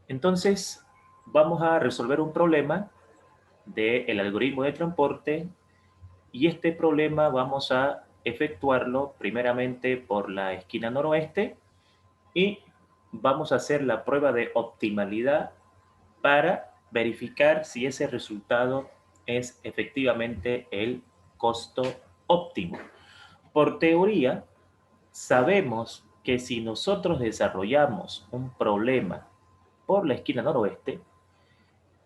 Entonces, vamos a resolver un problema del algoritmo de transporte y este problema vamos a efectuarlo primeramente por la esquina noroeste y vamos a hacer la prueba de optimalidad para verificar si ese resultado es efectivamente el costo óptimo. Por teoría, sabemos que si nosotros desarrollamos un problema por la esquina noroeste,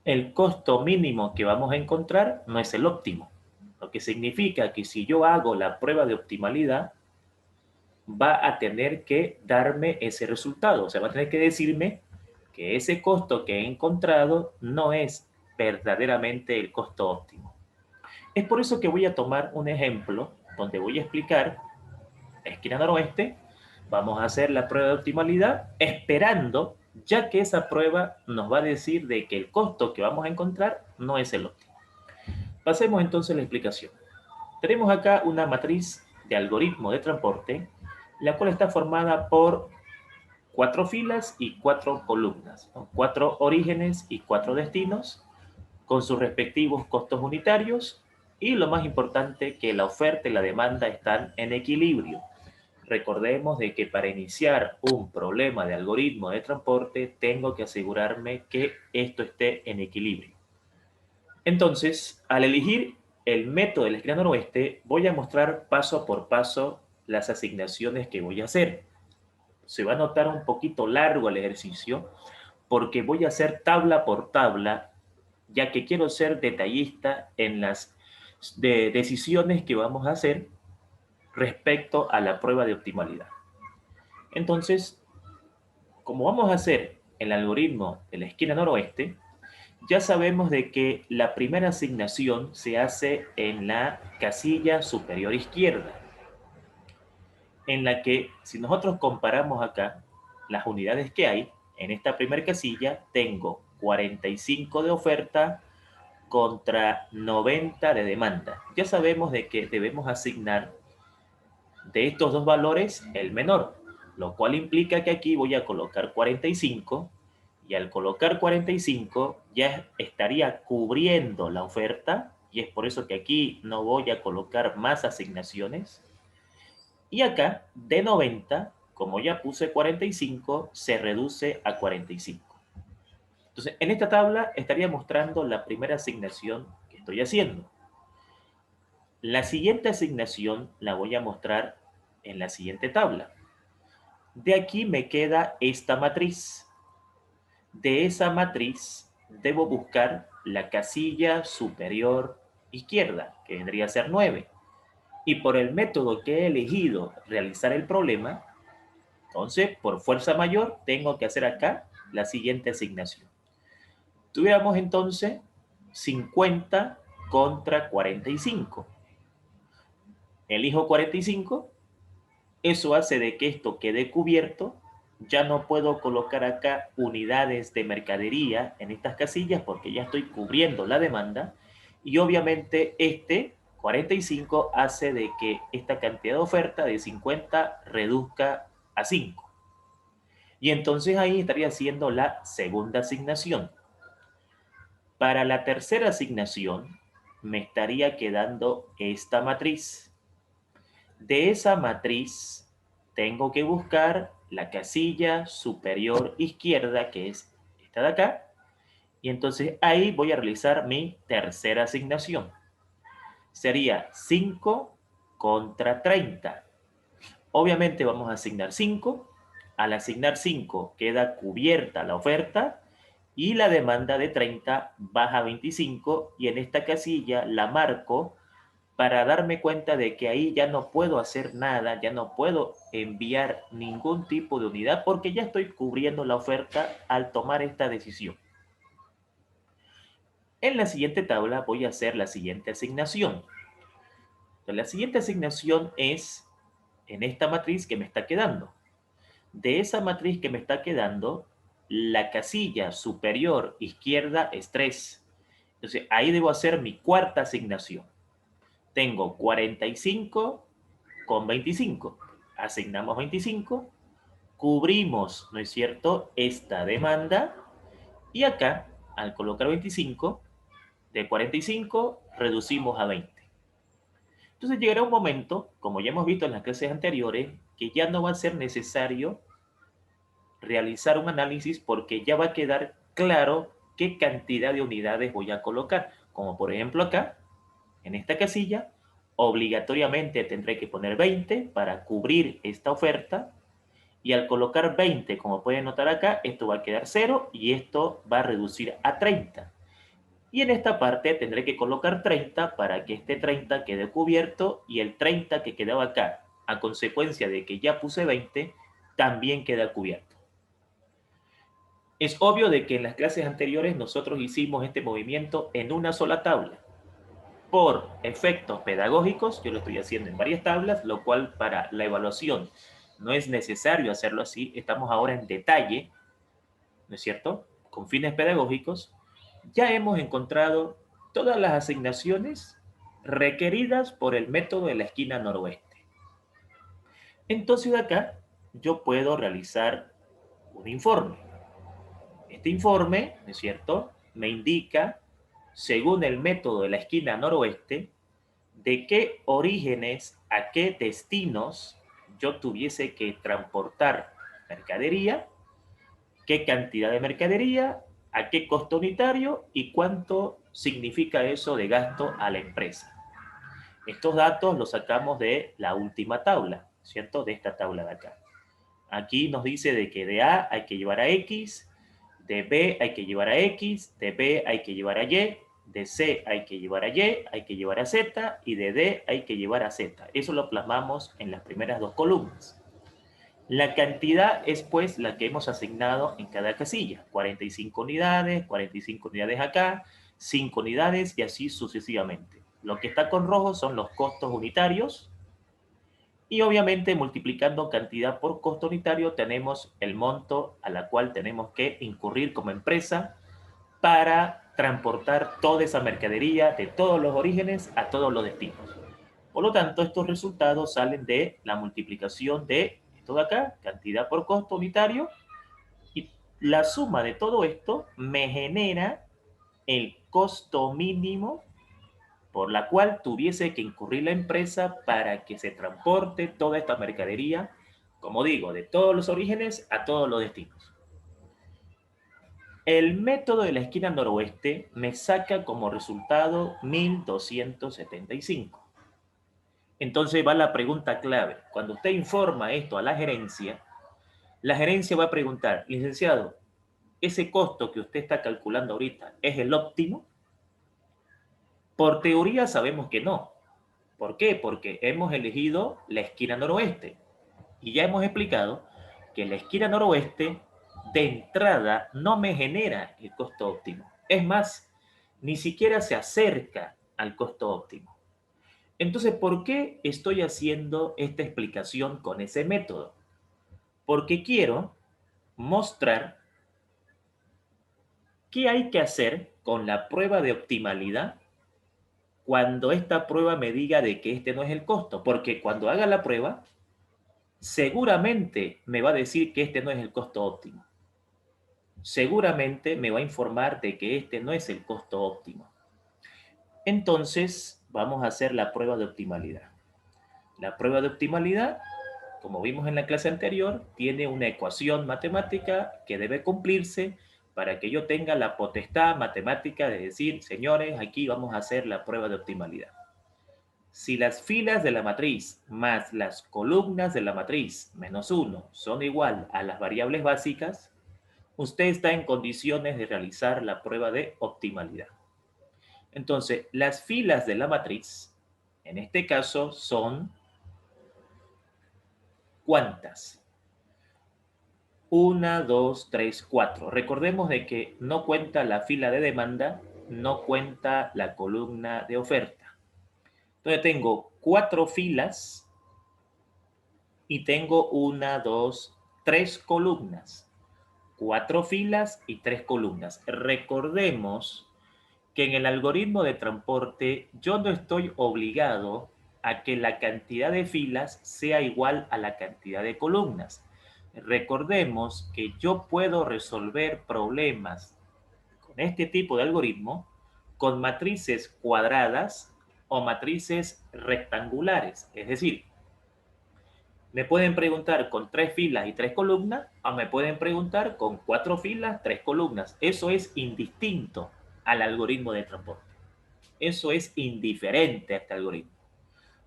el costo mínimo que vamos a encontrar no es el óptimo, lo que significa que si yo hago la prueba de optimalidad, va a tener que darme ese resultado, o sea, va a tener que decirme que ese costo que he encontrado no es verdaderamente el costo óptimo. Es por eso que voy a tomar un ejemplo donde voy a explicar la esquina noroeste, vamos a hacer la prueba de optimalidad esperando, ya que esa prueba nos va a decir de que el costo que vamos a encontrar no es el óptimo. Pasemos entonces a la explicación. Tenemos acá una matriz de algoritmo de transporte, la cual está formada por 4 filas y 4 columnas, ¿no? 4 orígenes y 4 destinos, con sus respectivos costos unitarios, y lo más importante, que la oferta y la demanda están en equilibrio. Recordemos de que para iniciar un problema de algoritmo de transporte, tengo que asegurarme que esto esté en equilibrio. Entonces, al elegir el método de la esquina noroeste, voy a mostrar paso por paso las asignaciones que voy a hacer. Se va a notar un poquito largo el ejercicio porque voy a hacer tabla por tabla, ya que quiero ser detallista en las decisiones que vamos a hacer respecto a la prueba de optimalidad. Entonces, como vamos a hacer el algoritmo de la esquina noroeste, ya sabemos de que la primera asignación se hace en la casilla superior izquierda, en la que si nosotros comparamos acá las unidades que hay, en esta primera casilla tengo 45 de oferta contra 90 de demanda. Ya sabemos de que debemos asignar de estos dos valores el menor, lo cual implica que aquí voy a colocar 45 y al colocar 45 ya estaría cubriendo la oferta y es por eso que aquí no voy a colocar más asignaciones. Y acá de 90, como ya puse 45, se reduce a 45. Entonces, en esta tabla estaría mostrando la primera asignación que estoy haciendo. La siguiente asignación la voy a mostrar en la siguiente tabla. De aquí me queda esta matriz. De esa matriz debo buscar la casilla superior izquierda, que vendría a ser 9. Y por el método que he elegido realizar el problema, entonces por fuerza mayor tengo que hacer acá la siguiente asignación. Tuviéramos entonces 50 contra 45. Elijo 45. Eso hace de que esto quede cubierto. Ya no puedo colocar acá unidades de mercadería en estas casillas porque ya estoy cubriendo la demanda. Y obviamente este 45 hace de que esta cantidad de oferta de 50 reduzca a 5. Y entonces ahí estaría haciendo la segunda asignación. Para la tercera asignación me estaría quedando esta matriz. De esa matriz tengo que buscar la casilla superior izquierda, que es esta de acá, y entonces ahí voy a realizar mi tercera asignación. Sería 5 contra 30. Obviamente vamos a asignar 5. Al asignar 5 queda cubierta la oferta y la demanda de 30 baja a 25 y en esta casilla la marco para darme cuenta de que ahí ya no puedo hacer nada, ya no puedo enviar ningún tipo de unidad porque ya estoy cubriendo la oferta al tomar esta decisión. En la siguiente tabla voy a hacer la siguiente asignación. Entonces, la siguiente asignación es en esta matriz que me está quedando. De esa matriz que me está quedando, la casilla superior izquierda es 3. Entonces ahí debo hacer mi cuarta asignación. Tengo 45 con 25. Asignamos 25, cubrimos, ¿no es cierto?, esta demanda Y acá, al colocar 25, de 45 reducimos a 20. Entonces llegará un momento, como ya hemos visto en las clases anteriores, que ya no va a ser necesario realizar un análisis porque ya va a quedar claro qué cantidad de unidades voy a colocar. Como por ejemplo acá, en esta casilla, obligatoriamente tendré que poner 20 para cubrir esta oferta. Y al colocar 20, como pueden notar acá, esto va a quedar 0 y esto va a reducir a 30. Y en esta parte tendré que colocar 30 para que este 30 quede cubierto y el 30 que quedaba acá, a consecuencia de que ya puse 20, también queda cubierto. Es obvio de que en las clases anteriores nosotros hicimos este movimiento en una sola tabla. Por efectos pedagógicos, yo lo estoy haciendo en varias tablas, lo cual para la evaluación no es necesario hacerlo así. Estamos ahora en detalle, ¿no es cierto? Con fines pedagógicos, ya hemos encontrado todas las asignaciones requeridas por el método de la esquina noroeste. Entonces de acá yo puedo realizar un informe. Este informe, ¿no es cierto?, me indica, según el método de la esquina noroeste, de qué orígenes a qué destinos yo tuviese que transportar mercadería, qué cantidad de mercadería, a qué costo unitario y cuánto significa eso de gasto a la empresa. Estos datos los sacamos de la última tabla, ¿cierto? De esta tabla de acá. Aquí nos dice de que de A hay que llevar a X, de B hay que llevar a X, de B hay que llevar a Y, de C hay que llevar a Y, hay que llevar a Z y de D hay que llevar a Z. Eso lo plasmamos en las primeras dos columnas. La cantidad es pues la que hemos asignado en cada casilla. 45 unidades acá, 5 unidades y así sucesivamente. Lo que está con rojo son los costos unitarios y obviamente multiplicando cantidad por costo unitario tenemos el monto a la cual tenemos que incurrir como empresa para transportar toda esa mercadería de todos los orígenes a todos los destinos. Por lo tanto, estos resultados salen de la multiplicación de esto de acá, cantidad por costo unitario, y la suma de todo esto me genera el costo mínimo por la cual tuviese que incurrir la empresa para que se transporte toda esta mercadería, como digo, de todos los orígenes a todos los destinos. El método de la esquina noroeste me saca como resultado 1275. Entonces va la pregunta clave. Cuando usted informa esto a la gerencia va a preguntar, licenciado, ¿ese costo que usted está calculando ahorita es el óptimo? Por teoría sabemos que no. ¿Por qué? Porque hemos elegido la esquina noroeste. Y ya hemos explicado que la esquina noroeste de entrada no me genera el costo óptimo. Es más, ni siquiera se acerca al costo óptimo. Entonces, ¿por qué estoy haciendo esta explicación con ese método? Porque quiero mostrar qué hay que hacer con la prueba de optimalidad cuando esta prueba me diga de que este no es el costo. Porque cuando haga la prueba, seguramente me va a decir que este no es el costo óptimo. Seguramente me va a informar de que este no es el costo óptimo. Entonces, vamos a hacer la prueba de optimalidad. La prueba de optimalidad, como vimos en la clase anterior, tiene una ecuación matemática que debe cumplirse para que yo tenga la potestad matemática de decir, señores, aquí vamos a hacer la prueba de optimalidad. Si las filas de la matriz más las columnas de la matriz menos 1 son igual a las variables básicas, usted está en condiciones de realizar la prueba de optimalidad. Entonces, las filas de la matriz, en este caso, son ¿cuántas? 1, 2, 3, 4. Recordemos de que no cuenta la fila de demanda, no cuenta la columna de oferta. Entonces tengo 4 filas y tengo 1, 2, 3 columnas. 4 filas y 3 columnas. Recordemos que en el algoritmo de transporte yo no estoy obligado a que la cantidad de filas sea igual a la cantidad de columnas. Recordemos que yo puedo resolver problemas este tipo de algoritmo con matrices cuadradas o matrices rectangulares. Es decir, me pueden preguntar con 3 filas y 3 columnas o me pueden preguntar con 4 filas, 3 columnas. Eso es indistinto al algoritmo de transporte. Eso es indiferente a este algoritmo.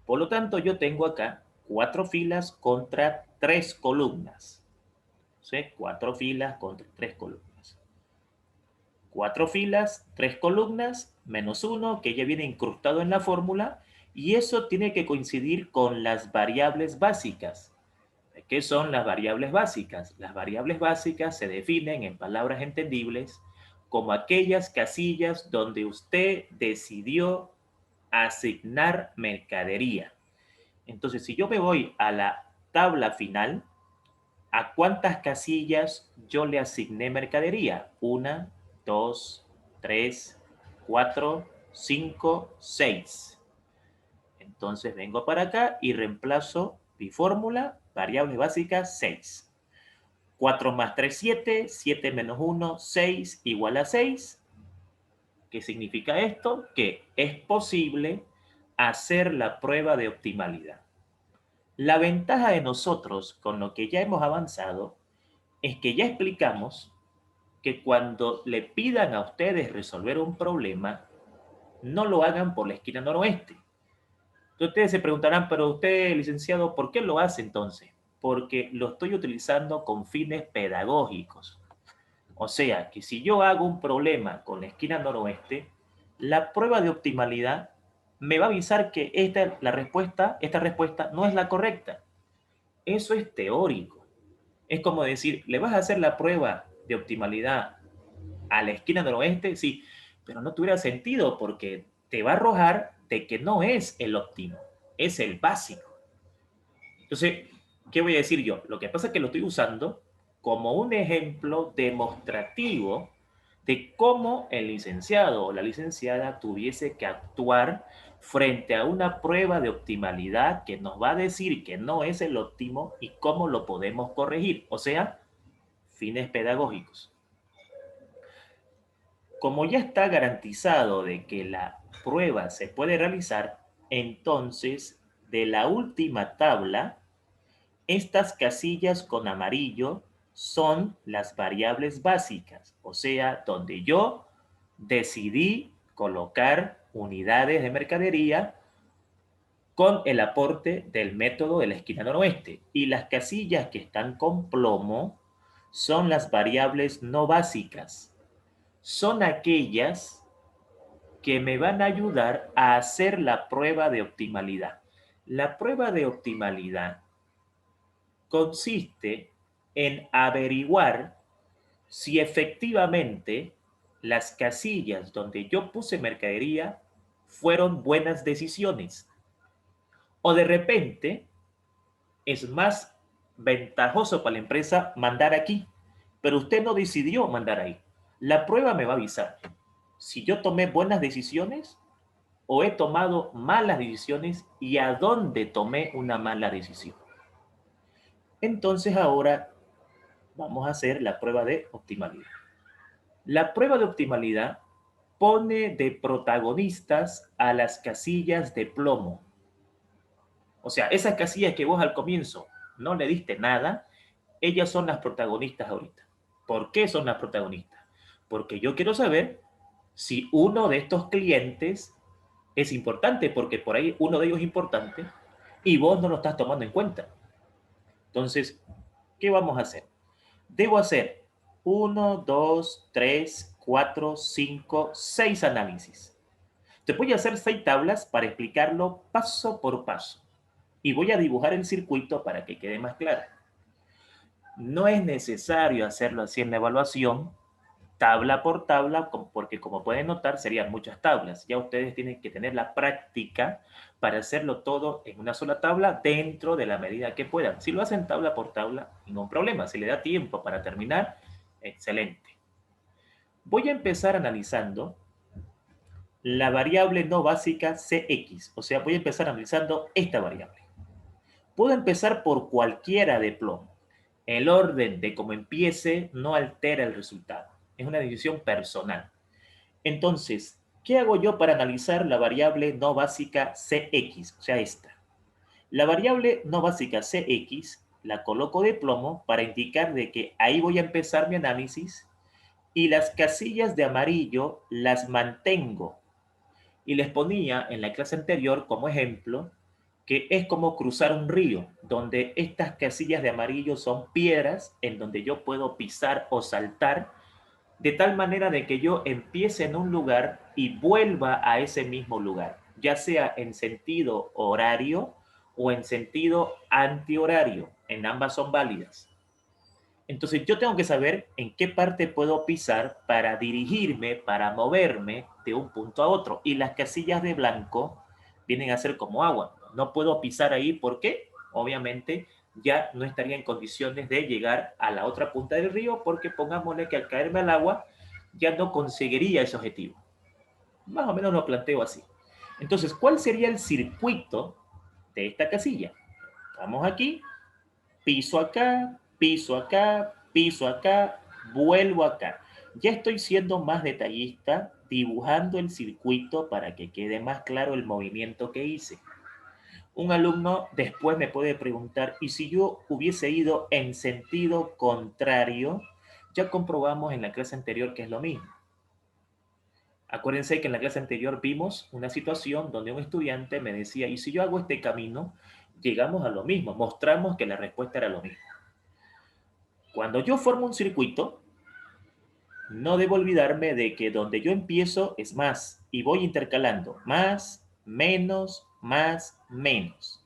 Por lo tanto, yo tengo acá 4 filas contra 3 columnas. ¿Sí? 4 filas contra 3 columnas. 4 filas, 3 columnas, menos 1, que ya viene incrustado en la fórmula, y eso tiene que coincidir con las variables básicas. ¿Qué son las variables básicas? Las variables básicas se definen en palabras entendibles como aquellas casillas donde usted decidió asignar mercadería. Entonces, si yo me voy a la tabla final, ¿a cuántas casillas yo le asigné mercadería? 1, 2, 3, 4, 5, 6. Entonces vengo para acá y reemplazo mi fórmula, variables básicas 6. 4 más 3, 7, 7 menos 1, 6 igual a 6. ¿Qué significa esto? Que es posible hacer la prueba de optimalidad. La ventaja de nosotros con lo que ya hemos avanzado es que ya explicamos que cuando le pidan a ustedes resolver un problema, no lo hagan por la esquina noroeste. Entonces ustedes se preguntarán, pero usted, licenciado, ¿por qué lo hace entonces? Porque lo estoy utilizando con fines pedagógicos. O sea, que si yo hago un problema con la esquina noroeste, la prueba de optimalidad me va a avisar que esta respuesta no es la correcta. Eso es teórico. Es como decir, ¿le vas a hacer la prueba de optimalidad a la esquina noroeste? Sí, pero no tuviera sentido porque te va a arrojar de que no es el óptimo, es el básico. Entonces, ¿qué voy a decir yo? Lo que pasa es que lo estoy usando como un ejemplo demostrativo de cómo el licenciado o la licenciada tuviese que actuar frente a una prueba de optimalidad que nos va a decir que no es el óptimo y cómo lo podemos corregir. O sea, fines pedagógicos. Como ya está garantizado de que la prueba se puede realizar, entonces de la última tabla, estas casillas con amarillo son las variables básicas, o sea, donde yo decidí colocar unidades de mercadería con el aporte del método de la esquina noroeste. Y las casillas que están con plomo son las variables no básicas. Son aquellas que me van a ayudar a hacer la prueba de optimalidad. La prueba de optimalidad consiste en averiguar si efectivamente las casillas donde yo puse mercadería fueron buenas decisiones. O de repente es más ventajoso para la empresa mandar aquí, pero usted no decidió mandar ahí. La prueba me va a avisar si yo tomé buenas decisiones o he tomado malas decisiones y a dónde tomé una mala decisión. Entonces ahora vamos a hacer la prueba de optimalidad. La prueba de optimalidad pone de protagonistas a las casillas de plomo. O sea, esas casillas que vos al comienzo no le diste nada, ellas son las protagonistas ahorita. ¿Por qué son las protagonistas? Porque yo quiero saber si uno de estos clientes es importante, porque por ahí uno de ellos es importante y vos no lo estás tomando en cuenta. Entonces, ¿qué vamos a hacer? Debo hacer 1, 2, 3, 4, 5, 6 análisis. Te voy a hacer 6 tablas para explicarlo paso por paso. Y voy a dibujar el circuito para que quede más claro. No es necesario hacerlo así en la evaluación, tabla por tabla, porque como pueden notar serían muchas tablas. Ya ustedes tienen que tener la práctica para hacerlo todo en una sola tabla dentro de la medida que puedan. Si lo hacen tabla por tabla, ningún problema. Si le da tiempo para terminar, excelente. Voy a empezar analizando la variable no básica Cx, o sea, voy a empezar analizando esta variable. Puedo empezar por cualquiera de plomo. El orden de cómo empiece no altera el resultado. Es una decisión personal. Entonces, ¿qué hago yo para analizar la variable no básica Cx? O sea, esta. La variable no básica Cx la coloco de plomo para indicar de que ahí voy a empezar mi análisis y las casillas de amarillo las mantengo. Y les ponía en la clase anterior como ejemplo que es como cruzar un río, donde estas casillas de amarillo son piedras en donde yo puedo pisar o saltar de tal manera de que yo empiece en un lugar y vuelva a ese mismo lugar, ya sea en sentido horario o en sentido antihorario. En ambas son válidas. Entonces yo tengo que saber en qué parte puedo pisar para dirigirme, para moverme de un punto a otro. Y las casillas de blanco vienen a ser como agua. No puedo pisar ahí porque obviamente ya no estaría en condiciones de llegar a la otra punta del río porque pongámosle que al caerme al agua ya no conseguiría ese objetivo. Más o menos lo planteo así. Entonces, ¿cuál sería el circuito de esta casilla? Vamos aquí, piso acá, piso acá, piso acá, vuelvo acá. Ya estoy siendo más detallista dibujando el circuito para que quede más claro el movimiento que hice. Un alumno después me puede preguntar, ¿y si yo hubiese ido en sentido contrario? Ya comprobamos en la clase anterior que es lo mismo. Acuérdense que en la clase anterior vimos una situación donde un estudiante me decía, ¿y si yo hago este camino? Llegamos a lo mismo, mostramos que la respuesta era lo mismo. Cuando yo formo un circuito, no debo olvidarme de que donde yo empiezo es más y voy intercalando más, menos, más, menos.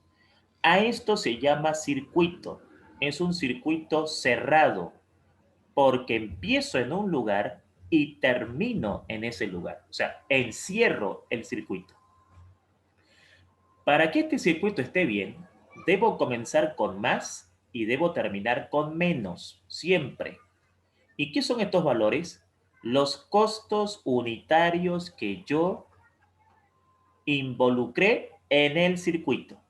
A esto se llama circuito. Es un circuito cerrado porque empiezo en un lugar y termino en ese lugar. O sea, encierro el circuito. Para que este circuito esté bien, debo comenzar con más y debo terminar con menos, siempre. ¿Y qué son estos valores? Los costos unitarios que yo involucré en el circuito.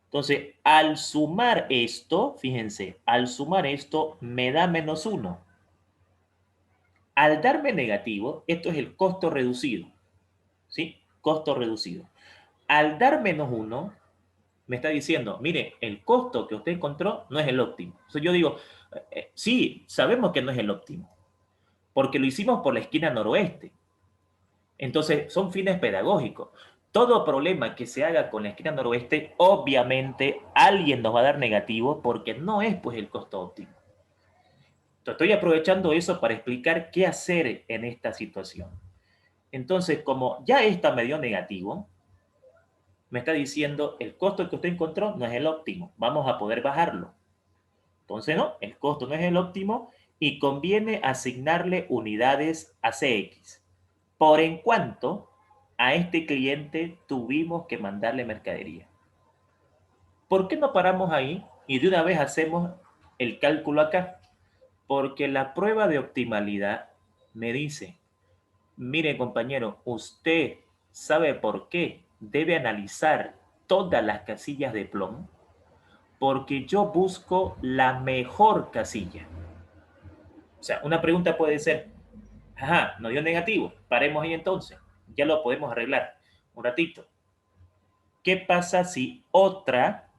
Entonces, al sumar esto, fíjense, al sumar esto me da menos 1. Al darme negativo, esto es el costo reducido, ¿sí? Costo reducido. Al dar menos 1, me está diciendo, mire, el costo que usted encontró no es el óptimo. Entonces yo digo, sí, sabemos que no es el óptimo, porque lo hicimos por la esquina noroeste. Entonces, son fines pedagógicos. Todo problema que se haga con la esquina noroeste, obviamente alguien nos va a dar negativo porque no es pues el costo óptimo. Estoy aprovechando eso para explicar qué hacer en esta situación. Entonces, como ya esta me dio negativo, me está diciendo el costo que usted encontró no es el óptimo, vamos a poder bajarlo. Entonces, no, el costo no es el óptimo y conviene asignarle unidades a CX. Por en cuanto a este cliente tuvimos que mandarle mercadería. ¿Por qué no paramos ahí y de una vez hacemos el cálculo acá? Porque la prueba de optimalidad me dice, mire compañero, usted sabe por qué debe analizar todas las casillas de plomo, porque yo busco la mejor casilla. O sea, una pregunta puede ser, ajá, nos dio negativo, paremos ahí entonces, ya lo podemos arreglar un ratito. ¿Qué pasa si otra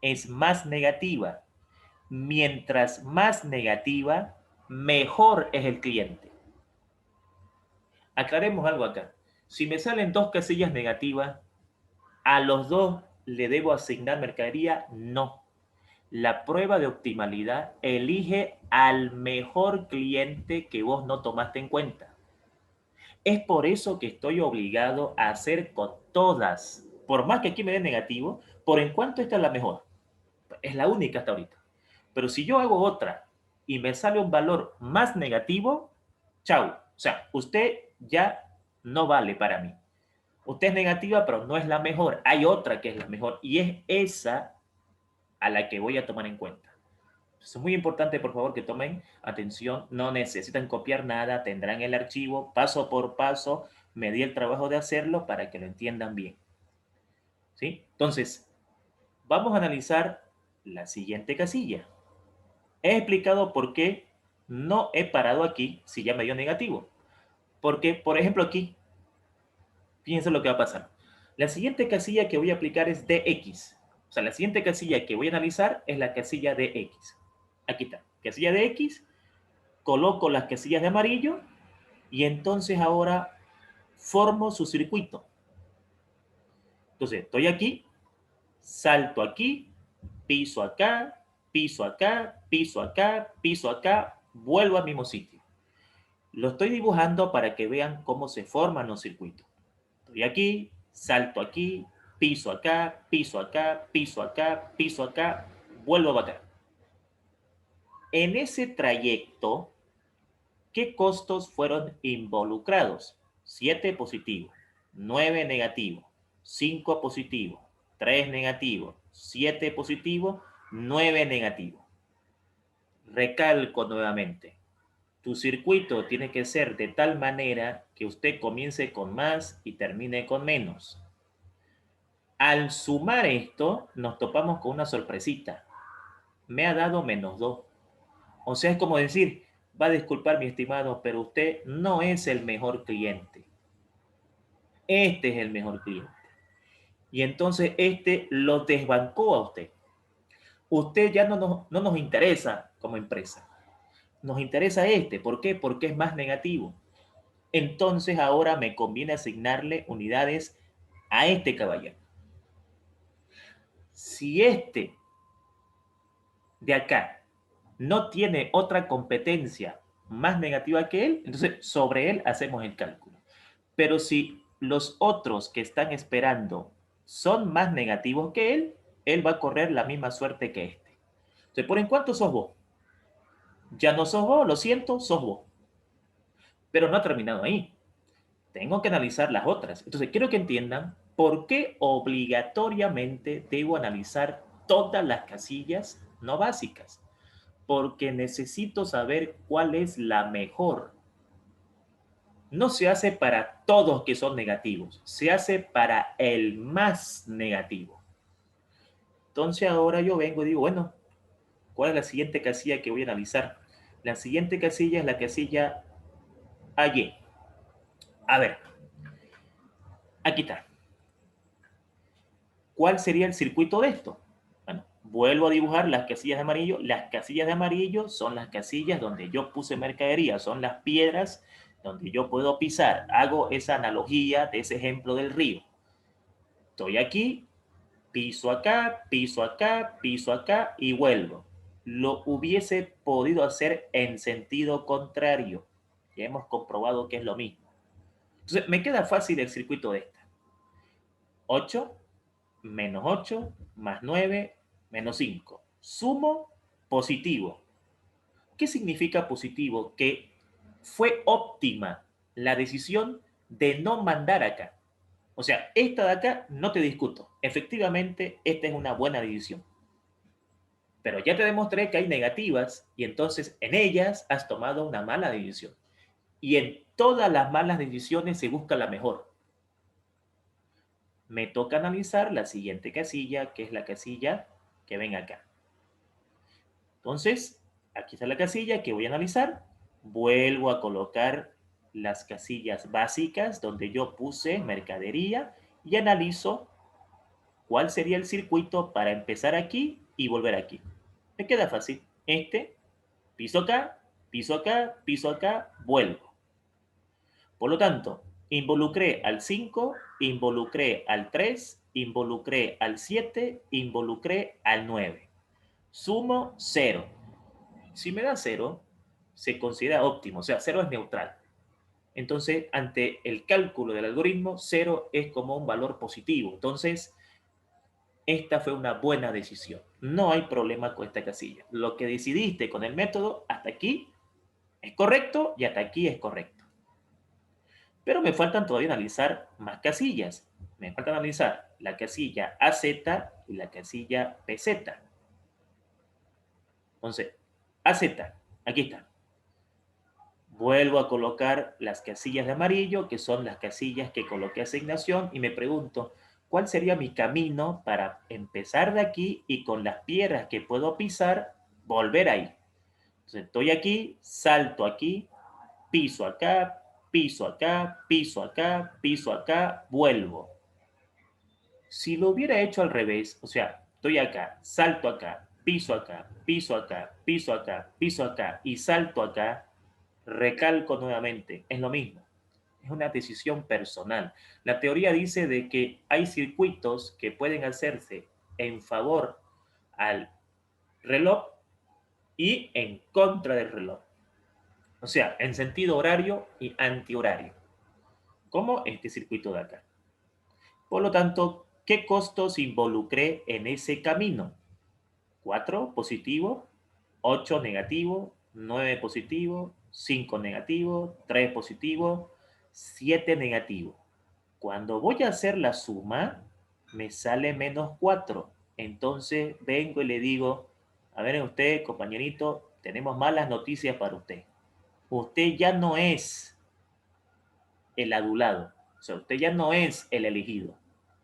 es más negativa? Mientras más negativa, mejor es el cliente. Aclaremos algo acá. Si me salen dos casillas negativas, ¿a los dos le debo asignar mercadería? No. La prueba de optimalidad elige al mejor cliente que vos no tomaste en cuenta. Es por eso que estoy obligado a hacer con todas, por más que aquí me dé negativo, por en cuanto esta es la mejor. Es la única hasta ahorita. Pero si yo hago otra y me sale un valor más negativo, chau. O sea, usted ya no vale para mí. Usted es negativa, pero no es la mejor. Hay otra que es la mejor y es esa a la que voy a tomar en cuenta. Es muy importante, por favor, que tomen atención. No necesitan copiar nada, tendrán el archivo paso por paso. Me di el trabajo de hacerlo para que lo entiendan bien. ¿Sí? Entonces, vamos a analizar la siguiente casilla. He explicado por qué no he parado aquí si ya me dio negativo. Porque, por ejemplo, aquí, fíjense lo que va a pasar. La siguiente casilla que voy a aplicar es dx. O sea, la siguiente casilla que voy a analizar es la casilla de x. Aquí está, casilla de x, coloco las casillas de amarillo y entonces ahora formo su circuito. Entonces, estoy aquí, salto aquí, piso acá, piso acá, piso acá, piso acá, vuelvo al mismo sitio. Lo estoy dibujando para que vean cómo se forman los circuitos. Estoy aquí, salto aquí, piso acá, piso acá, piso acá, piso acá, vuelvo a bater. En ese trayecto, ¿qué costos fueron involucrados? 7 positivo, 9 negativo, 5 positivo, 3 negativo, 7 positivo, 9 negativo. Recalco nuevamente. Tu circuito tiene que ser de tal manera que usted comience con más y termine con menos. Al sumar esto, nos topamos con una sorpresita. Me ha dado -2. O sea, es como decir, va a disculpar mi estimado, pero usted no es el mejor cliente. Este es el mejor cliente. Y entonces este lo desbancó a usted. Usted ya no nos interesa como empresa. Nos interesa este. ¿Por qué? Porque es más negativo. Entonces ahora me conviene asignarle unidades a este caballero. Si este de acá no tiene otra competencia más negativa que él, entonces sobre él hacemos el cálculo. Pero si los otros que están esperando son más negativos que él va a correr la misma suerte que este. Entonces, ¿por en cuánto sos vos? Ya no sos vos, lo siento, sos vos. Pero no ha terminado ahí. Tengo que analizar las otras. Entonces, quiero que entiendan por qué obligatoriamente debo analizar todas las casillas no básicas. Porque necesito saber cuál es la mejor. No se hace para todos que son negativos, se hace para el más negativo. Entonces ahora yo vengo y digo, bueno, ¿cuál es la siguiente casilla que voy a analizar? La siguiente casilla es la casilla AY. A ver, aquí está. ¿Cuál sería el circuito de esto? Bueno, vuelvo a dibujar las casillas de amarillo. Las casillas de amarillo son las casillas donde yo puse mercadería, son las piedras donde yo puedo pisar. Hago esa analogía de ese ejemplo del río. Estoy aquí, piso acá, piso acá, piso acá y vuelvo. Lo hubiese podido hacer en sentido contrario. Ya hemos comprobado que es lo mismo. Entonces, me queda fácil el circuito de esta. 8 menos 8 más 9 menos 5. Sumo positivo. ¿Qué significa positivo? Que fue óptima la decisión de no mandar acá. O sea, esta de acá no te discuto. Efectivamente, esta es una buena decisión. Pero ya te demostré que hay negativas y entonces en ellas has tomado una mala decisión. Y en todas las malas decisiones se busca la mejor. Me toca analizar la siguiente casilla, que es la casilla que ven acá. Entonces, aquí está la casilla que voy a analizar. Vuelvo a colocar las casillas básicas donde yo puse mercadería y analizo cuál sería el circuito para empezar aquí y volver aquí. Me queda fácil. Piso acá, piso acá, piso acá, vuelvo. Por lo tanto, involucré al 5, involucré al 3, involucré al 7, involucré al 9. Sumo 0. Si me da 0, se considera óptimo, o sea, 0 es neutral. Entonces, ante el cálculo del algoritmo, 0 es como un valor positivo. Entonces, esta fue una buena decisión. No hay problema con esta casilla. Lo que decidiste con el método, hasta aquí es correcto y hasta aquí es correcto. Pero me faltan todavía analizar más casillas. Me falta analizar la casilla AZ y la casilla PZ. Entonces, AZ, aquí está. Vuelvo a colocar las casillas de amarillo, que son las casillas que coloqué asignación, y me pregunto, ¿cuál sería mi camino para empezar de aquí y con las piedras que puedo pisar, volver ahí? Entonces, estoy aquí, salto aquí, piso acá, piso acá, piso acá, piso acá, vuelvo. Si lo hubiera hecho al revés, o sea, estoy acá, salto acá, piso acá, piso acá, piso acá, piso acá y salto acá, recalco nuevamente, es lo mismo. Es una decisión personal. La teoría dice de que hay circuitos que pueden hacerse en favor al reloj y en contra del reloj. O sea, en sentido horario y antihorario, como este circuito de acá. Por lo tanto, ¿qué costos involucré en ese camino? 4 positivo, 8 negativo, 9 positivo, 5 negativo, 3 positivo, 7 negativo. Cuando voy a hacer la suma, me sale -4. Entonces vengo y le digo, a ver usted, compañerito, tenemos malas noticias para usted. Usted ya no es el adulado, o sea, usted ya no es el elegido.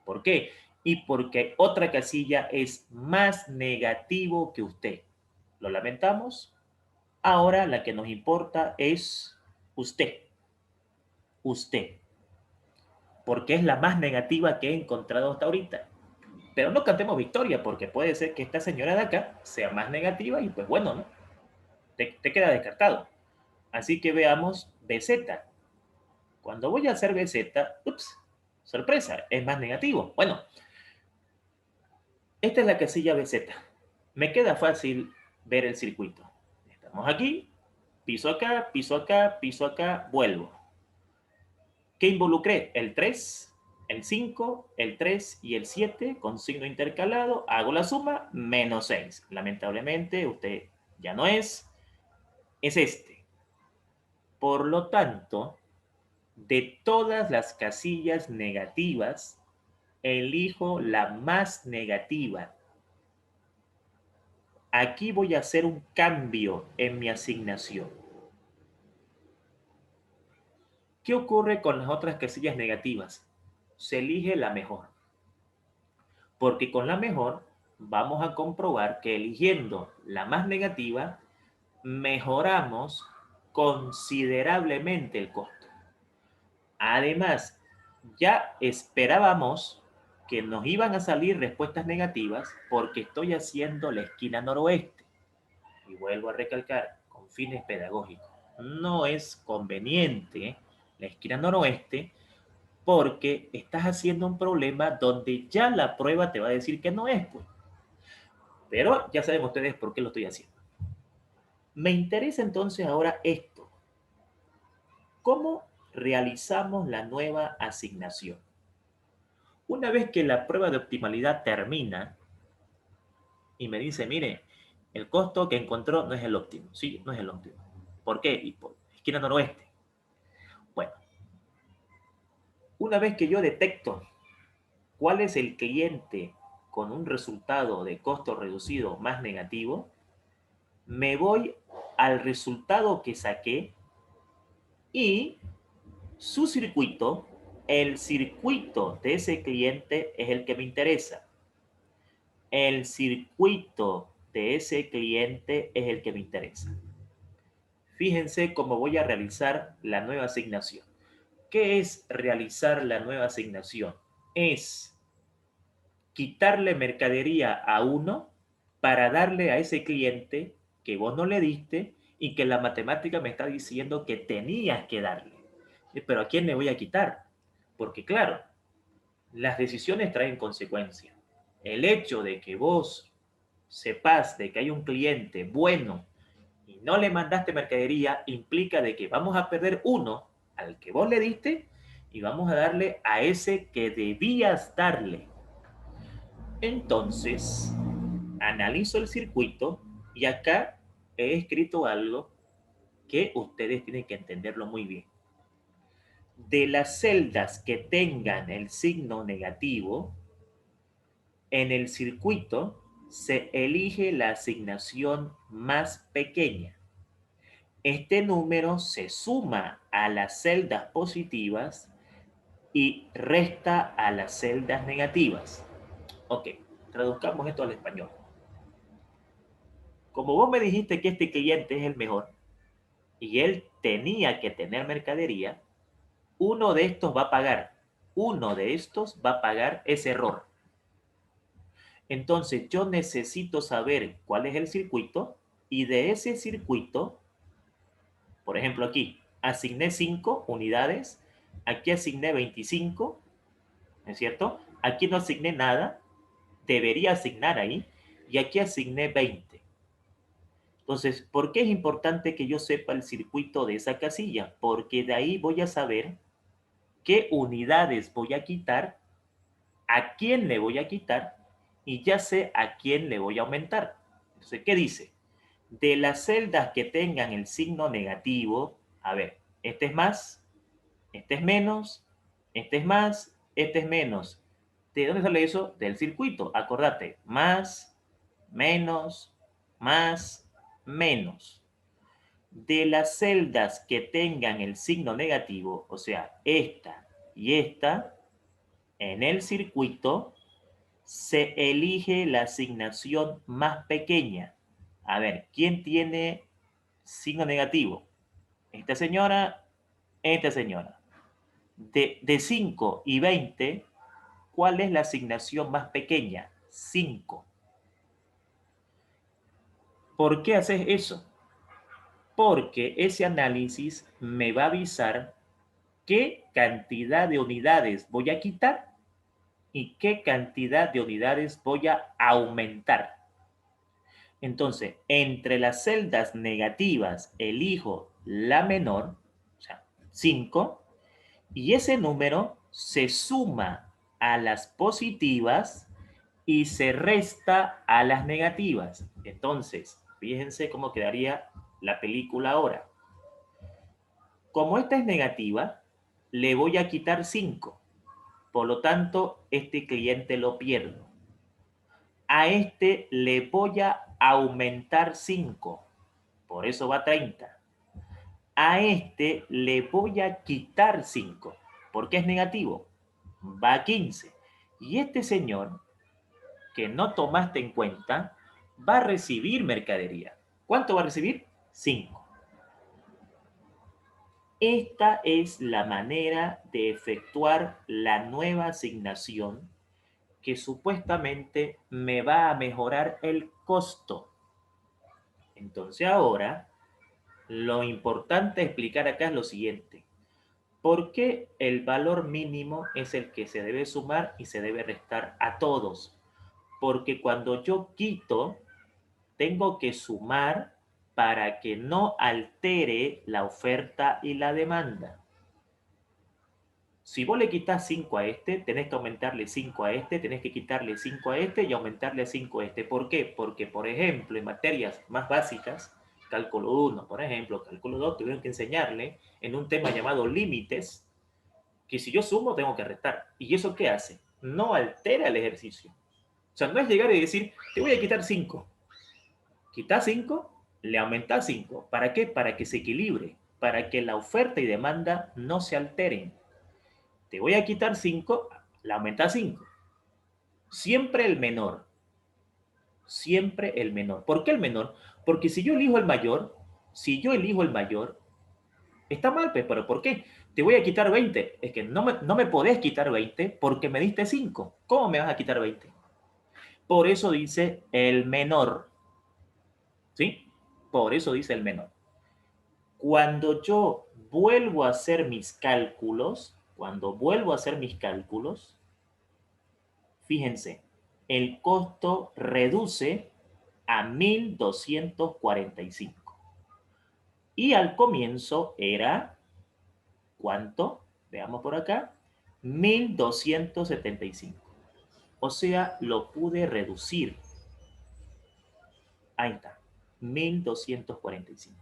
¿Por qué? Y porque otra casilla es más negativo que usted. Lo lamentamos. Ahora la que nos importa es usted. Usted. Porque es la más negativa que he encontrado hasta ahorita. Pero no cantemos victoria, porque puede ser que esta señora de acá sea más negativa y pues bueno, ¿no? Te queda descartado. Así que veamos BZ. Cuando voy a hacer BZ, ups, sorpresa, es más negativo. Bueno, esta es la casilla BZ. Me queda fácil ver el circuito. Estamos aquí, piso acá, piso acá, piso acá, vuelvo. ¿Qué involucré? El 3, el 5, el 3 y el 7 con signo intercalado. Hago la suma, -6. Lamentablemente, usted ya no es este. Por lo tanto, de todas las casillas negativas, elijo la más negativa. Aquí voy a hacer un cambio en mi asignación. ¿Qué ocurre con las otras casillas negativas? Se elige la mejor. Porque con la mejor vamos a comprobar que eligiendo la más negativa mejoramos considerablemente el costo. Además, ya esperábamos que nos iban a salir respuestas negativas porque estoy haciendo la esquina noroeste. Y vuelvo a recalcar, con fines pedagógicos. No es conveniente la esquina noroeste porque estás haciendo un problema donde ya la prueba te va a decir que no es, pues. Pero ya saben ustedes por qué lo estoy haciendo. Me interesa entonces ahora esto. ¿Cómo realizamos la nueva asignación? Una vez que la prueba de optimalidad termina y me dice, mire, el costo que encontró no es el óptimo. Sí, no es el óptimo. ¿Por qué? Y por esquina noroeste. Bueno, una vez que yo detecto cuál es el cliente con un resultado de costo reducido más negativo, me voy al resultado que saqué y su circuito, el circuito de ese cliente es el que me interesa. El circuito de ese cliente es el que me interesa. Fíjense cómo voy a realizar la nueva asignación. ¿Qué es realizar la nueva asignación? Es quitarle mercadería a uno para darle a ese cliente que vos no le diste y que la matemática me está diciendo que tenías que darle. Pero ¿a quién le voy a quitar? Porque claro, las decisiones traen consecuencias. El hecho de que vos sepas de que hay un cliente bueno y no le mandaste mercadería implica de que vamos a perder uno al que vos le diste y vamos a darle a ese que debías darle. Entonces, analizo el circuito y acá he escrito algo que ustedes tienen que entenderlo muy bien. De las celdas que tengan el signo negativo, en el circuito se elige la asignación más pequeña. Este número se suma a las celdas positivas y resta a las celdas negativas. Ok, traduzcamos esto al español. Como vos me dijiste que este cliente es el mejor y él tenía que tener mercadería, Uno de estos va a pagar. Uno de estos va a pagar ese error. Entonces, yo necesito saber cuál es el circuito y de ese circuito, por ejemplo, aquí asigné 5 unidades, aquí asigné 25, ¿no es cierto? Aquí no asigné nada, debería asignar ahí, y aquí asigné 20. Entonces, ¿por qué es importante que yo sepa el circuito de esa casilla? Porque de ahí voy a saber qué unidades voy a quitar, a quién le voy a quitar, y ya sé a quién le voy a aumentar. Entonces, ¿qué dice? De las celdas que tengan el signo negativo, a ver, este es más, este es menos, este es más, este es menos. ¿De dónde sale eso? Del circuito. Acordate, más, menos, más, menos. De las celdas que tengan el signo negativo, o sea, esta y esta, en el circuito se elige la asignación más pequeña. A ver, ¿quién tiene signo negativo? Esta señora, esta señora. De 5 y 20, ¿cuál es la asignación más pequeña? 5. ¿Por qué haces eso? Porque ese análisis me va a avisar qué cantidad de unidades voy a quitar y qué cantidad de unidades voy a aumentar. Entonces, entre las celdas negativas elijo la menor, o sea, 5, y ese número se suma a las positivas y se resta a las negativas. Entonces, fíjense cómo quedaría la película ahora. Como esta es negativa, le voy a quitar 5. Por lo tanto, este cliente lo pierdo. A este le voy a aumentar 5. Por eso va a 30. A este le voy a quitar 5. Porque es negativo. Va a 15. Y este señor, que no tomaste en cuenta, va a recibir mercadería. ¿Cuánto va a recibir? 5. Esta es la manera de efectuar la nueva asignación que supuestamente me va a mejorar el costo. Entonces ahora, lo importante explicar acá es lo siguiente. ¿Por qué el valor mínimo es el que se debe sumar y se debe restar a todos? Porque cuando yo quito, tengo que sumar para que no altere la oferta y la demanda. Si vos le quitas 5 a este, tenés que aumentarle 5 a este, tenés que quitarle 5 a este y aumentarle 5 a este. ¿Por qué? Porque, por ejemplo, en materias más básicas, cálculo 1, por ejemplo, cálculo 2, tuvieron que enseñarle en un tema llamado límites, que si yo sumo, tengo que restar. ¿Y eso qué hace? No altera el ejercicio. O sea, no es llegar y decir, te voy a quitar 5. Quitas 5, le aumentas 5. ¿Para qué? Para que se equilibre, para que la oferta y demanda no se alteren. Te voy a quitar 5, la aumenta 5. Siempre el menor. Siempre el menor. ¿Por qué el menor? Porque si yo elijo el mayor, está mal, pero ¿por qué? Te voy a quitar 20. Es que no me podés quitar 20 porque me diste 5. ¿Cómo me vas a quitar 20? Por eso dice el menor. ¿Sí? Por eso dice el menor. Cuando yo vuelvo a hacer mis cálculos, fíjense, el costo reduce a 1.245. Y al comienzo era, ¿cuánto? Veamos por acá, 1.275. O sea, lo pude reducir. Ahí está, 1.245.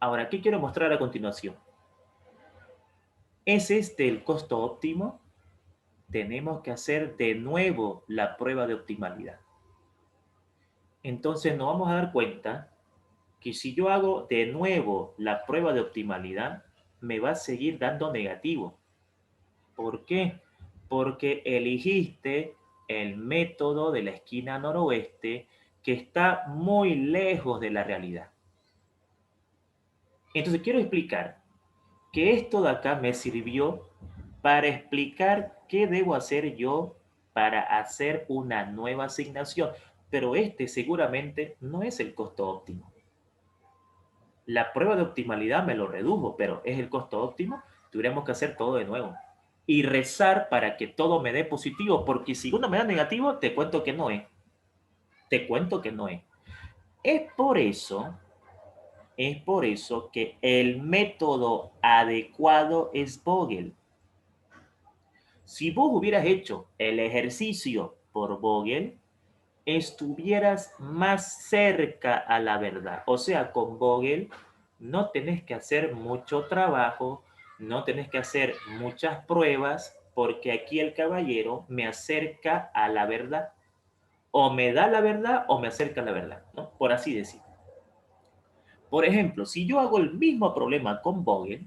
Ahora, ¿qué quiero mostrar a continuación? ¿Es este el costo óptimo? Tenemos que hacer de nuevo la prueba de optimalidad. Entonces nos vamos a dar cuenta que si yo hago de nuevo la prueba de optimalidad, me va a seguir dando negativo. ¿Por qué? Porque elegiste el método de la esquina noroeste que está muy lejos de la realidad. Entonces quiero explicar que esto de acá me sirvió para explicar qué debo hacer yo para hacer una nueva asignación, pero este seguramente no es el costo óptimo. La prueba de optimalidad me lo redujo, pero ¿es el costo óptimo? Tendríamos que hacer todo de nuevo. Y rezar para que todo me dé positivo, porque si uno me da negativo, te cuento que no es. Te cuento que no es. Es por eso, es por eso que el método adecuado es Vogel. Si vos hubieras hecho el ejercicio por Vogel, estuvieras más cerca a la verdad. O sea, con Vogel no tenés que hacer mucho trabajo, no tenés que hacer muchas pruebas, porque aquí el caballero me acerca a la verdad. O me da la verdad o me acerca a la verdad, ¿no? Por así decir. Por ejemplo, si yo hago el mismo problema con Vogel,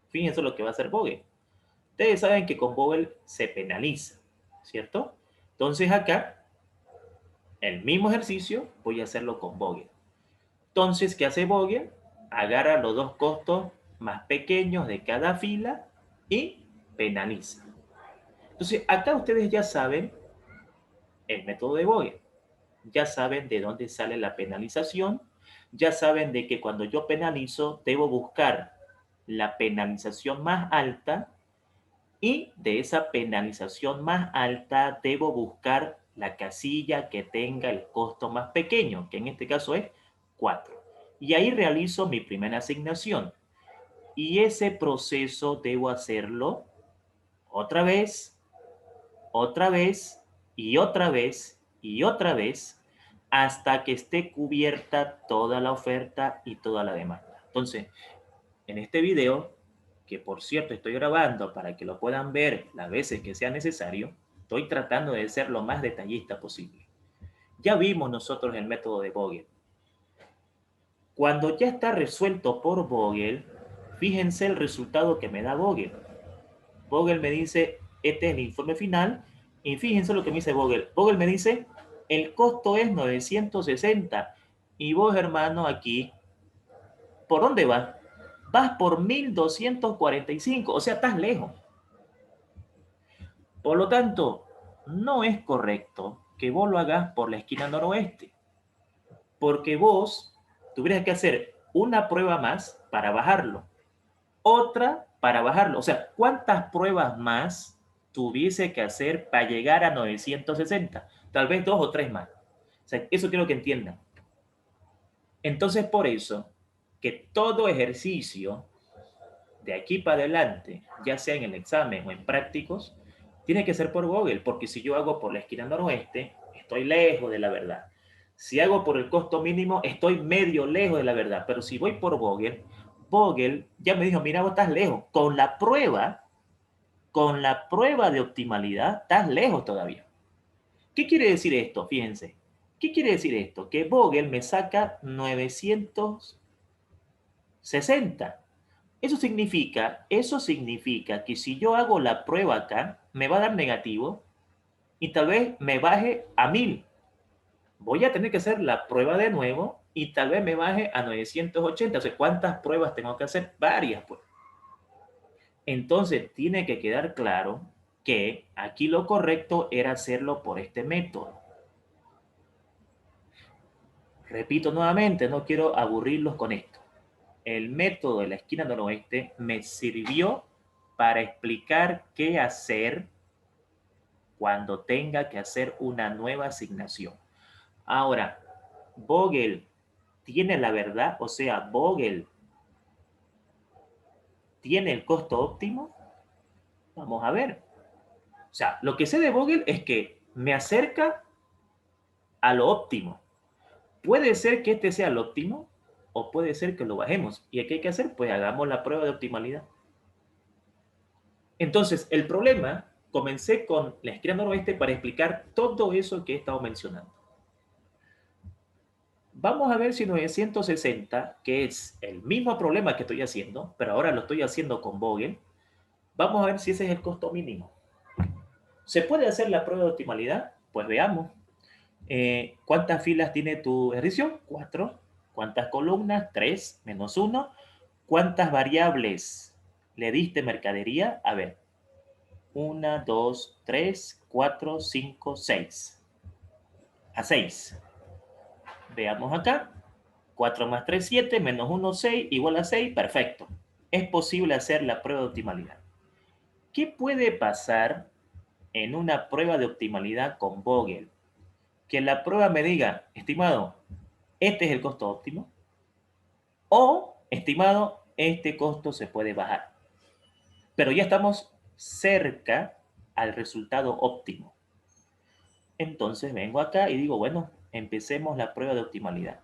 fíjense lo que va a hacer Vogel. Ustedes saben que con Vogel se penaliza, ¿cierto? Entonces acá, el mismo ejercicio, voy a hacerlo con Vogel. Entonces, ¿qué hace Vogel? Agarra los dos costos más pequeños de cada fila y penaliza. Entonces, acá ustedes ya saben el método de Vogel. Ya saben de dónde sale la penalización. Ya saben de que cuando yo penalizo, debo buscar la penalización más alta y de esa penalización más alta debo buscar la casilla que tenga el costo más pequeño, que en este caso es 4. Y ahí realizo mi primera asignación. Y ese proceso debo hacerlo otra vez, otra vez y otra vez y otra vez hasta que esté cubierta toda la oferta y toda la demanda. Entonces, en este video, que por cierto estoy grabando para que lo puedan ver las veces que sea necesario, estoy tratando de ser lo más detallista posible. Ya vimos nosotros el método de Vogel. Cuando ya está resuelto por Vogel, fíjense el resultado que me da Vogel. Vogel me dice, este es el informe final, y fíjense lo que me dice Vogel. Vogel me dice, el costo es 960, y vos, hermano, aquí, ¿por dónde vas? Vas por 1245, o sea, estás lejos. Por lo tanto, no es correcto que vos lo hagas por la esquina noroeste, porque vos tuvieras que hacer una prueba más para bajarlo, otra para bajarlo. O sea, ¿cuántas pruebas más tuviese que hacer para llegar a 960? Tal vez dos o tres más. O sea, eso quiero que entiendan. Entonces, por eso, que todo ejercicio de aquí para adelante, ya sea en el examen o en prácticos, tiene que ser por Google, porque si yo hago por la esquina noroeste, estoy lejos de la verdad. Si hago por el costo mínimo, estoy medio lejos de la verdad. Pero si voy por Google, Google ya me dijo, mira, vos estás lejos. Con la prueba de optimalidad, estás lejos todavía. ¿Qué quiere decir esto? Fíjense. ¿Qué quiere decir esto? Que Google me saca 960. Eso significa que si yo hago la prueba acá, me va a dar negativo y tal vez me baje a 1000. Voy a tener que hacer la prueba de nuevo y tal vez me baje a 980. O sea, ¿cuántas pruebas tengo que hacer? Varias, pues. Entonces, tiene que quedar claro que aquí lo correcto era hacerlo por este método. Repito nuevamente, no quiero aburrirlos con esto. El método de la esquina noroeste me sirvió para explicar qué hacer cuando tenga que hacer una nueva asignación. Ahora, Vogel tiene la verdad, o sea, Vogel tiene el costo óptimo. Vamos a ver. O sea, lo que sé de Vogel es que me acerca a lo óptimo. Puede ser que este sea el óptimo o puede ser que lo bajemos. ¿Y qué hay que hacer? Pues hagamos la prueba de optimalidad. Entonces, el problema, comencé con la esquina noroeste para explicar todo eso que he estado mencionando. Vamos a ver si 960, que es el mismo problema que estoy haciendo, pero ahora lo estoy haciendo con Vogel, vamos a ver si ese es el costo mínimo. ¿Se puede hacer la prueba de optimalidad? Pues veamos. ¿Cuántas filas tiene tu ejercicio? 4. ¿Cuántas columnas? 3 menos 1. ¿Cuántas variables? ¿Le diste mercadería? A ver, 1, 2, 3, 4, 5, 6. A 6. Veamos acá. 4 más 3, 7, menos 1, 6, igual a 6. Perfecto. Es posible hacer la prueba de optimalidad. ¿Qué puede pasar en una prueba de optimalidad con Vogel? Que la prueba me diga, estimado, este es el costo óptimo, o, estimado, este costo se puede bajar. Pero ya estamos cerca al resultado óptimo. Entonces vengo acá y digo, bueno, empecemos la prueba de optimalidad.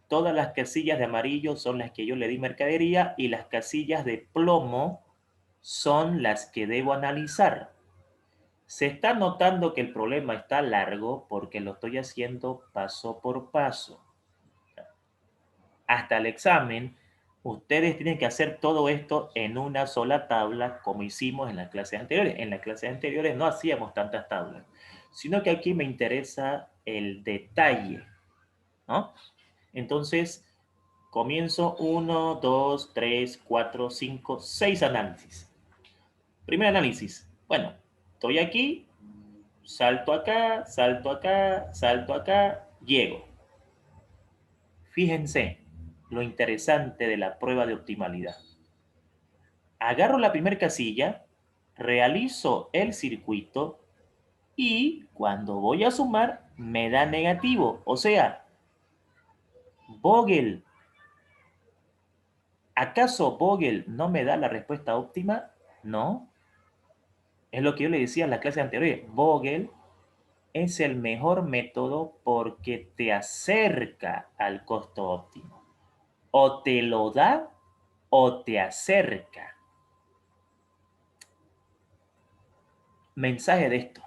Todas las casillas de amarillo son las que yo le di mercadería y las casillas de plomo son las que debo analizar. Se está notando que el problema está largo porque lo estoy haciendo paso por paso. Hasta el examen, ustedes tienen que hacer todo esto en una sola tabla como hicimos en las clases anteriores. En las clases anteriores no hacíamos tantas tablas, sino que aquí me interesa el detalle, ¿no? Entonces, comienzo 1, 2, 3, 4, 5, 6 análisis. Primer análisis. Bueno, estoy aquí, salto acá, salto acá, salto acá, llego. Fíjense lo interesante de la prueba de optimalidad. Agarro la primera casilla, realizo el circuito y cuando voy a sumar me da negativo. O sea, Vogel, ¿acaso Vogel no me da la respuesta óptima? No. Es lo que yo le decía en la clase anterior. Vogel es el mejor método porque te acerca al costo óptimo. O te lo da o te acerca. Mensaje de esto.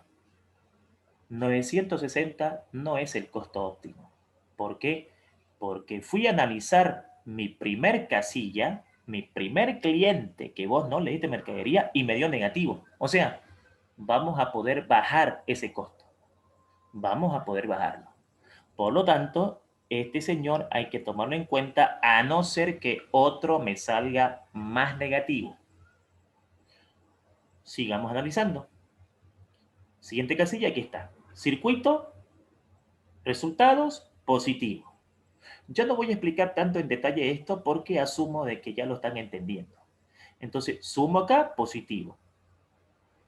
960 no es el costo óptimo. ¿Por qué? Porque fui a analizar mi primer casilla, mi primer cliente que vos no le diste mercadería y me dio negativo. O sea, vamos a poder bajar ese costo. Vamos a poder bajarlo. Por lo tanto, este señor hay que tomarlo en cuenta a no ser que otro me salga más negativo. Sigamos analizando. Siguiente casilla, aquí está. Circuito, resultados, positivo. Yo no voy a explicar tanto en detalle esto porque asumo de que ya lo están entendiendo. Entonces, sumo acá, positivo.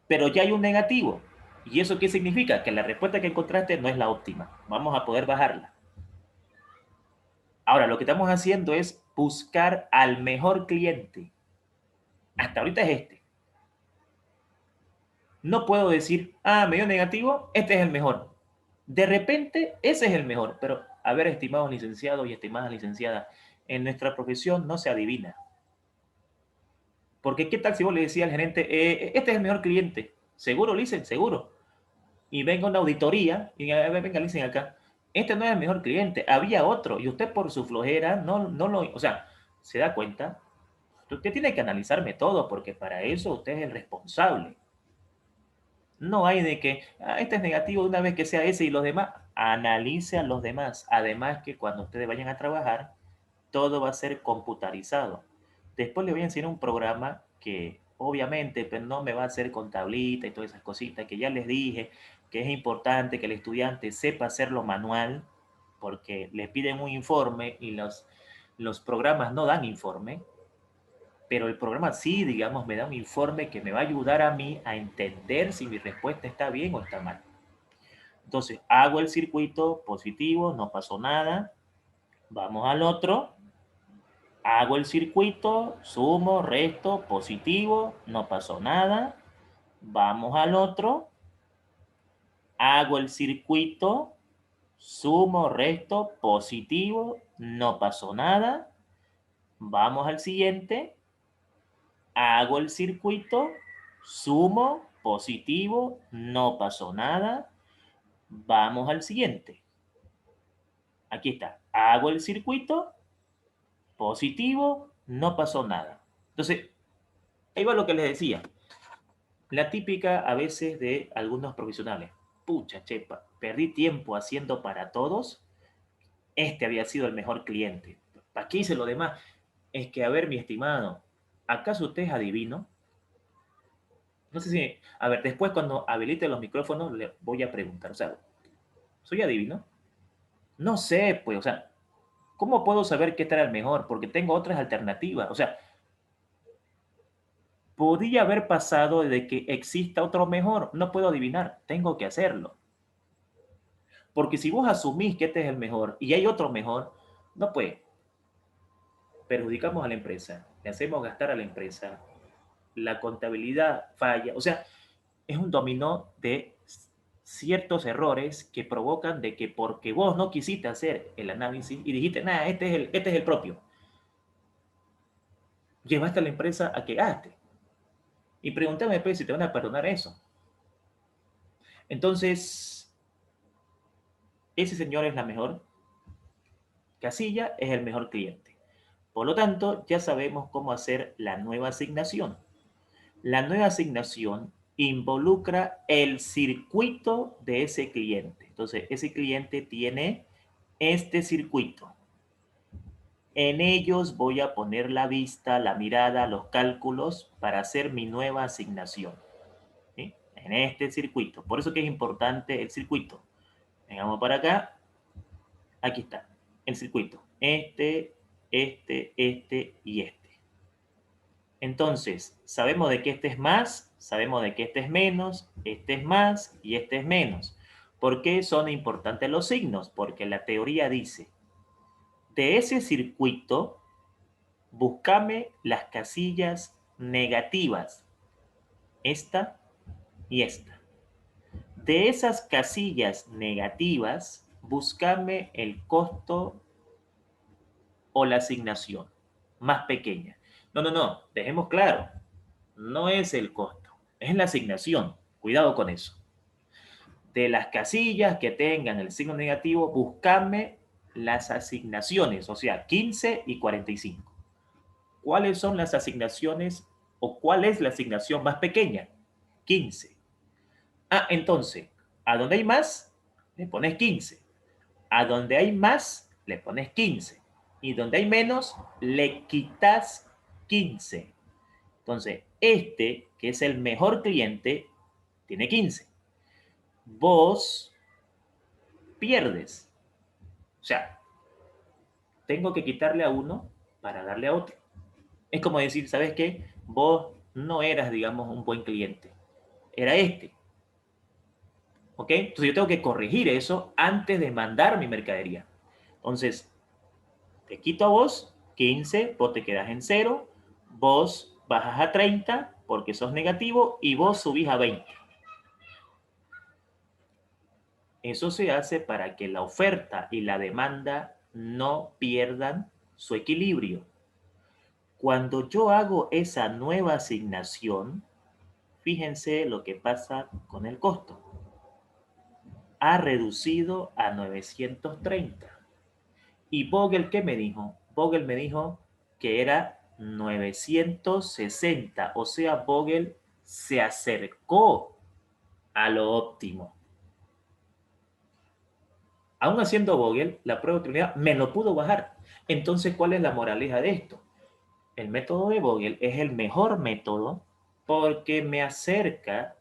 Pero ya hay un negativo. ¿Y eso qué significa? Que la respuesta que encontraste no es la óptima. Vamos a poder bajarla. Ahora, lo que estamos haciendo es buscar al mejor cliente. Hasta ahorita es este. No puedo decir, ah, me dio negativo, este es el mejor. De repente, ese es el mejor. Pero, a ver, estimados licenciados y estimadas licenciadas, en nuestra profesión no se adivina. Porque qué tal si vos le decías al gerente, este es el mejor cliente. ¿Seguro, licen? Seguro. Y venga una auditoría y venga, licen acá. Este no es el mejor cliente, había otro. Y usted por su flojera no lo... O sea, ¿se da cuenta? Usted tiene que analizarme todo porque para eso usted es el responsable. No hay de que, ah, este es negativo de una vez que sea ese y los demás. Analice a los demás. Además que cuando ustedes vayan a trabajar, todo va a ser computarizado. Después le voy a enseñar un programa que obviamente pues, no me va a hacer con tablita y todas esas cositas que ya les dije, que es importante que el estudiante sepa hacerlo manual, porque le piden un informe y los programas no dan informe, pero el programa sí, digamos, me da un informe que me va a ayudar a mí a entender si mi respuesta está bien o está mal. Entonces, hago el circuito positivo, no pasó nada. Vamos al otro. Hago el circuito, sumo, resto, positivo, no pasó nada. Vamos al otro. Hago el circuito, sumo, resto, positivo, no pasó nada. Vamos al siguiente. Hago el circuito, sumo, positivo, no pasó nada. Vamos al siguiente. Aquí está. Hago el circuito, positivo, no pasó nada. Entonces, ahí va lo que les decía. La típica a veces de algunos profesionales. Pucha, chepa, perdí tiempo haciendo para todos. Este había sido el mejor cliente. ¿Para qué hice lo demás? Es que, a ver, mi estimado, ¿Acaso usted es adivino? No sé si, a ver, después cuando habilite los micrófonos le voy a preguntar, o sea, ¿soy adivino? No sé, pues, o sea, ¿cómo puedo saber qué será el mejor? Porque tengo otras alternativas. O sea, podría haber pasado de que exista otro mejor. No puedo adivinar, tengo que hacerlo. Porque si vos asumís que este es el mejor y hay otro mejor, no pues, perjudicamos a la empresa, le hacemos gastar a la empresa, la contabilidad falla. O sea, es un dominó de ciertos errores que provocan de que porque vos no quisiste hacer el análisis y dijiste, nada, este es el propio, llevaste a la empresa a que gaste. Y pregúntame pues si te van a perdonar eso. Entonces, ese señor es la mejor casilla, es el mejor cliente. Por lo tanto, ya sabemos cómo hacer la nueva asignación. La nueva asignación involucra el circuito de ese cliente. Entonces, ese cliente tiene este circuito. En ellos voy a poner la vista, la mirada, los cálculos para hacer mi nueva asignación. ¿Sí? En este circuito. Por eso que es importante el circuito. Vengamos para acá. Aquí está. El circuito. Este y este. Entonces, sabemos de que este es más, sabemos de que este es menos, este es más y este es menos. ¿Por qué son importantes los signos? Porque la teoría dice, de ese circuito, búscame las casillas negativas, esta y esta. De esas casillas negativas, búscame el costo o la asignación más pequeña. No, dejemos claro, no es el costo, es la asignación. Cuidado con eso. De las casillas que tengan el signo negativo, búscame las asignaciones, o sea, 15 y 45. ¿Cuáles son las asignaciones o cuál es la asignación más pequeña? 15. Ah, entonces, a donde hay más, le pones 15. A donde hay más, le pones 15. Y donde hay menos, le quitas 15. Entonces, este, que es el mejor cliente, tiene 15. Vos pierdes. O sea, tengo que quitarle a uno para darle a otro. Es como decir, ¿sabes qué? Vos no eras, digamos, un buen cliente. Era este. ¿Ok? Entonces yo tengo que corregir eso antes de mandar mi mercadería. Entonces, te quito a vos 15, vos te quedas en 0, vos bajas a 30 porque sos negativo y vos subís a 20. Eso se hace para que la oferta y la demanda no pierdan su equilibrio. Cuando yo hago esa nueva asignación, fíjense lo que pasa con el costo. Ha reducido a 930. ¿Y Vogel qué me dijo? Vogel me dijo que era 960. O sea, Vogel se acercó a lo óptimo. Aún haciendo Vogel, la prueba de oportunidad me lo pudo bajar. Entonces, ¿cuál es la moraleja de esto? El método de Vogel es el mejor método porque me acerca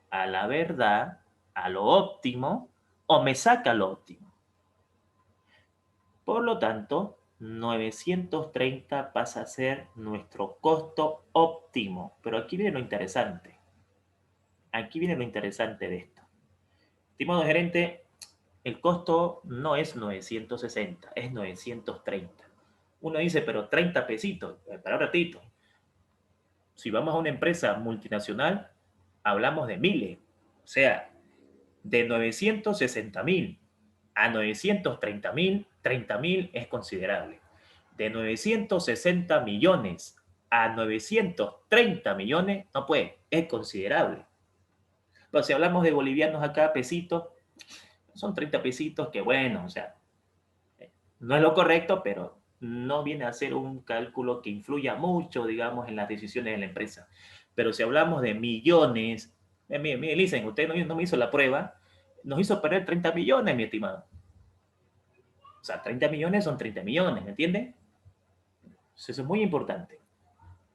a la verdad, a lo óptimo, o me saca lo óptimo. Por lo tanto, 930 pasa a ser nuestro costo óptimo. Pero aquí viene lo interesante. Aquí viene lo interesante de esto. Estimado gerente, el costo no es 960, es 930. Uno dice, pero 30 pesitos, para un ratito. Si vamos a una empresa multinacional, hablamos de miles. O sea, de 960.000 a 930.000, 30.000 es considerable. De 960 millones a 930 millones, no puede, es considerable. Pero si hablamos de bolivianos acá, pesitos, son 30 pesitos que bueno, o sea, no es lo correcto, pero no viene a ser un cálculo que influya mucho, digamos, en las decisiones de la empresa. Pero si hablamos de millones, mire, dicen, usted no me hizo la prueba, nos hizo perder 30 millones, mi estimado. O sea, 30 millones son 30 millones, ¿me entiende? Eso es muy importante.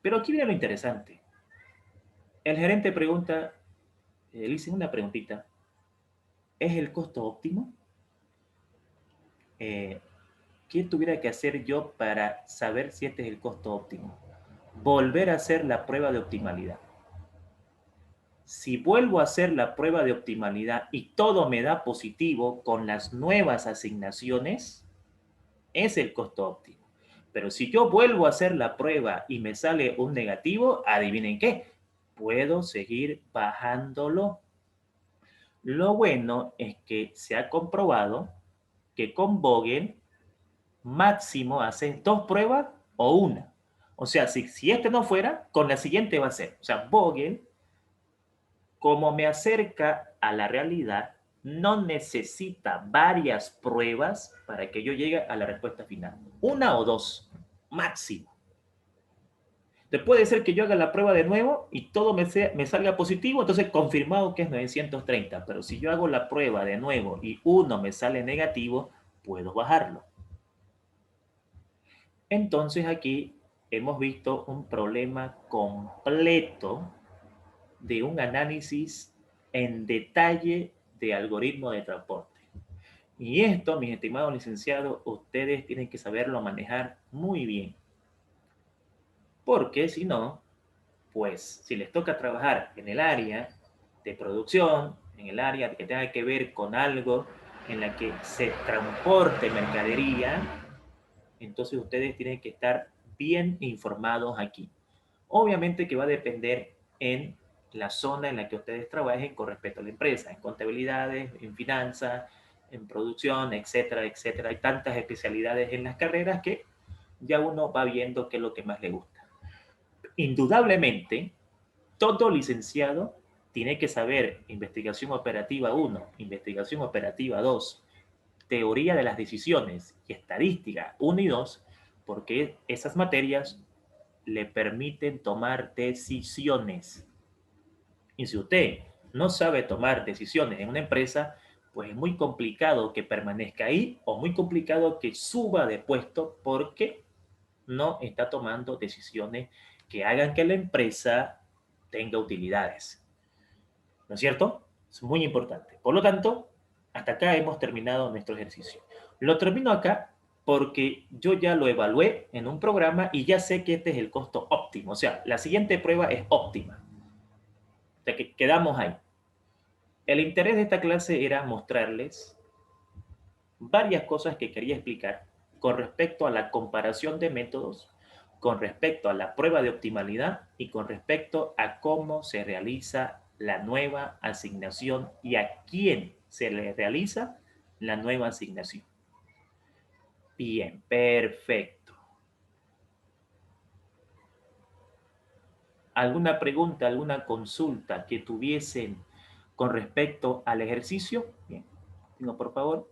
Pero aquí viene lo interesante. El gerente pregunta, le hice una preguntita, ¿es el costo óptimo? Eh, ¿Qué tuviera que hacer yo para saber si este es el costo óptimo? Volver a hacer la prueba de optimalidad. Si vuelvo a hacer la prueba de optimalidad y todo me da positivo con las nuevas asignaciones, es el costo óptimo. Pero si yo vuelvo a hacer la prueba y me sale un negativo, adivinen qué, puedo seguir bajándolo. Lo bueno es que se ha comprobado que con Vogel máximo haces dos pruebas o una. O sea, si este no fuera, con la siguiente va a ser. O sea, Vogel, como me acerca a la realidad, no necesita varias pruebas para que yo llegue a la respuesta final. Una o dos, máximo. Te puede ser que yo haga la prueba de nuevo y todo me salga positivo, entonces confirmado que es 930. Pero si yo hago la prueba de nuevo y uno me sale negativo, puedo bajarlo. Entonces aquí hemos visto un problema completo de un análisis en detalle de algoritmo de transporte. Y esto, mis estimados licenciados, ustedes tienen que saberlo manejar muy bien. Porque si no, pues si les toca trabajar en el área de producción, en el área que tenga que ver con algo en la que se transporte mercadería, entonces ustedes tienen que estar bien informados aquí. Obviamente que va a depender en la zona en la que ustedes trabajen con respecto a la empresa, en contabilidades, en finanzas, en producción, etcétera, etcétera. Hay tantas especialidades en las carreras que ya uno va viendo qué es lo que más le gusta. Indudablemente, todo licenciado tiene que saber investigación operativa 1, investigación operativa 2, teoría de las decisiones y estadística 1 y 2, porque esas materias le permiten tomar decisiones. Y si usted no sabe tomar decisiones en una empresa, pues es muy complicado que permanezca ahí o muy complicado que suba de puesto porque no está tomando decisiones que hagan que la empresa tenga utilidades. ¿No es cierto? Es muy importante. Por lo tanto, hasta acá hemos terminado nuestro ejercicio. Lo termino acá porque yo ya lo evalué en un programa y ya sé que este es el costo óptimo. O sea, la siguiente prueba es óptima. O sea, que quedamos ahí. El interés de esta clase era mostrarles varias cosas que quería explicar con respecto a la comparación de métodos, con respecto a la prueba de optimalidad y con respecto a cómo se realiza la nueva asignación y a quién se le realiza la nueva asignación. Bien, perfecto. ¿Alguna pregunta, alguna consulta que tuviesen con respecto al ejercicio? Bien, por favor.